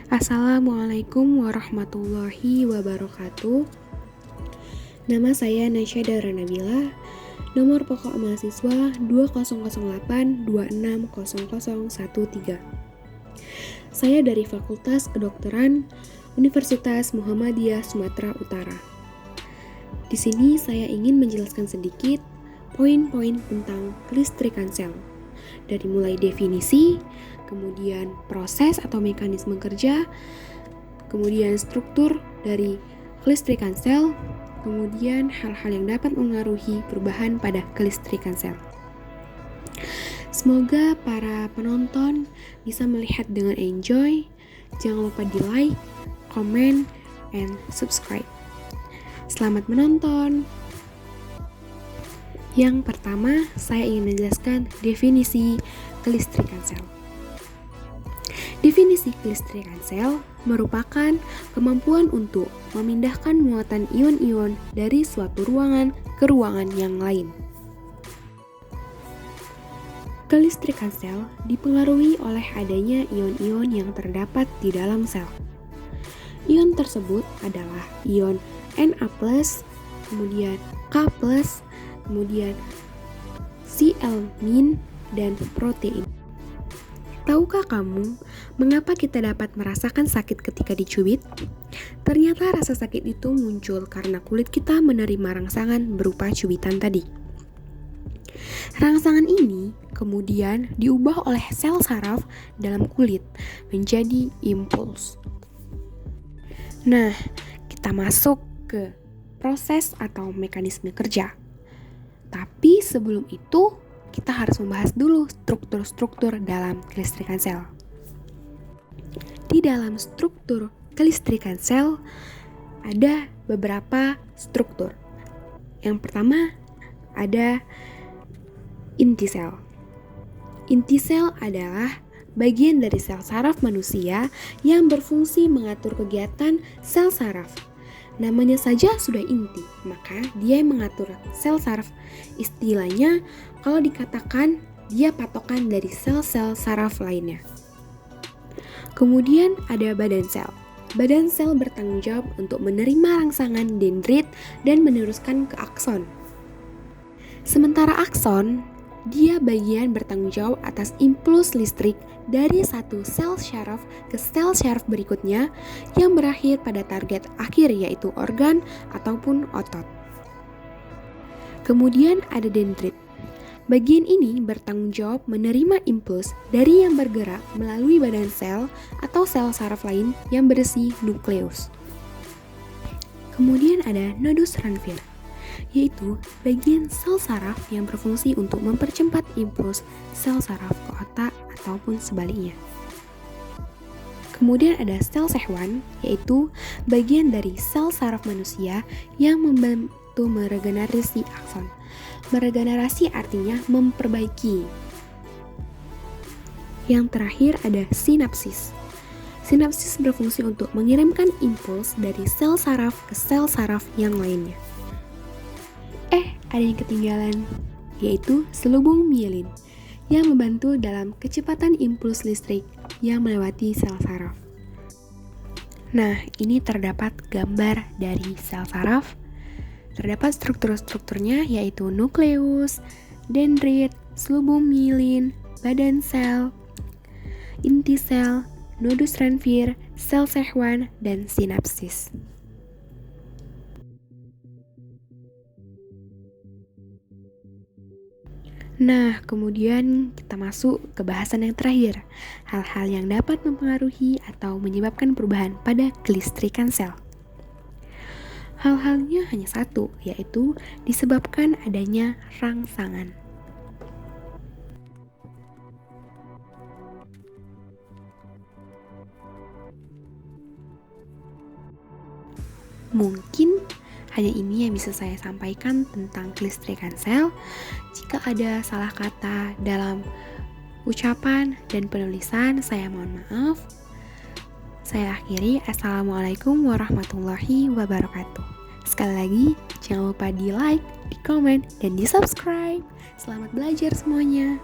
Assalamualaikum warahmatullahi wabarakatuh. Nama saya Nasyada Ranabila, nomor pokok mahasiswa 2008260013. Saya dari Fakultas Kedokteran Universitas Muhammadiyah Sumatera Utara. Di sini saya ingin menjelaskan sedikit poin-poin tentang kelistrikan sel. Dari mulai definisi, kemudian proses atau mekanisme kerja, kemudian struktur dari kelistrikan sel, kemudian hal-hal yang dapat mengaruhi perubahan pada kelistrikan sel. Semoga para penonton bisa melihat dengan enjoy. Jangan lupa di like, comment, and subscribe. Selamat menonton. Yang pertama, saya ingin menjelaskan definisi kelistrikan sel. Definisi kelistrikan sel merupakan kemampuan untuk memindahkan muatan ion-ion dari suatu ruangan ke ruangan yang lain. Kelistrikan sel dipengaruhi oleh adanya ion-ion yang terdapat di dalam sel. Ion tersebut adalah ion Na+, kemudian K+, kemudian Cl-, dan protein. Tahukah kamu mengapa kita dapat merasakan sakit ketika dicubit? Ternyata rasa sakit itu muncul karena kulit kita menerima rangsangan berupa cubitan tadi. Rangsangan ini kemudian diubah oleh sel saraf dalam kulit menjadi impuls. Nah, kita masuk ke proses atau mekanisme kerja. Tapi sebelum itu, kita harus membahas dulu struktur-struktur dalam kelistrikan sel. Di dalam struktur kelistrikan sel, ada beberapa struktur. Yang pertama, ada inti sel. Inti sel adalah bagian dari sel saraf manusia yang berfungsi mengatur kegiatan sel saraf. Namanya saja sudah inti, maka dia yang mengatur sel saraf. Istilahnya, kalau dikatakan dia patokan dari sel-sel saraf lainnya. Kemudian ada badan sel. Badan sel bertanggung jawab untuk menerima rangsangan dendrit dan meneruskan ke akson. Sementara akson, dia bagian bertanggung jawab atas impuls listrik dari satu sel syaraf ke sel syaraf berikutnya yang berakhir pada target akhir yaitu organ ataupun otot. Kemudian ada dendrit. Bagian ini bertanggung jawab menerima impuls dari yang bergerak melalui badan sel atau sel saraf lain yang berisi nukleus. Kemudian ada nodus Ranvier, yaitu bagian sel saraf yang berfungsi untuk mempercepat impuls sel saraf ke otak ataupun sebaliknya. Kemudian ada sel Schwann, yaitu bagian dari sel saraf manusia yang membantu meregenerasi akson. Meregenerasi artinya memperbaiki. Yang terakhir ada sinapsis. Sinapsis berfungsi untuk mengirimkan impuls dari sel saraf ke sel saraf yang lainnya. Ada yang ketinggalan, yaitu selubung mielin yang membantu dalam kecepatan impuls listrik yang melewati sel saraf. Nah, ini terdapat gambar dari sel saraf. Terdapat struktur-strukturnya yaitu nukleus, dendrit, selubung mielin, badan sel, inti sel, nodus Ranvier, sel Schwann, dan sinapsis. Nah, kemudian kita masuk ke bahasan yang terakhir, hal-hal yang dapat mempengaruhi atau menyebabkan perubahan pada kelistrikan sel. Hal-halnya hanya satu, yaitu disebabkan adanya rangsangan. Mungkin hanya ini yang bisa saya sampaikan tentang kelistrikan sel. Jika ada salah kata dalam ucapan dan penulisan, saya mohon maaf. Saya akhiri, Assalamualaikum warahmatullahi wabarakatuh. Sekali lagi, jangan lupa di like, di komen, dan di subscribe. Selamat belajar semuanya.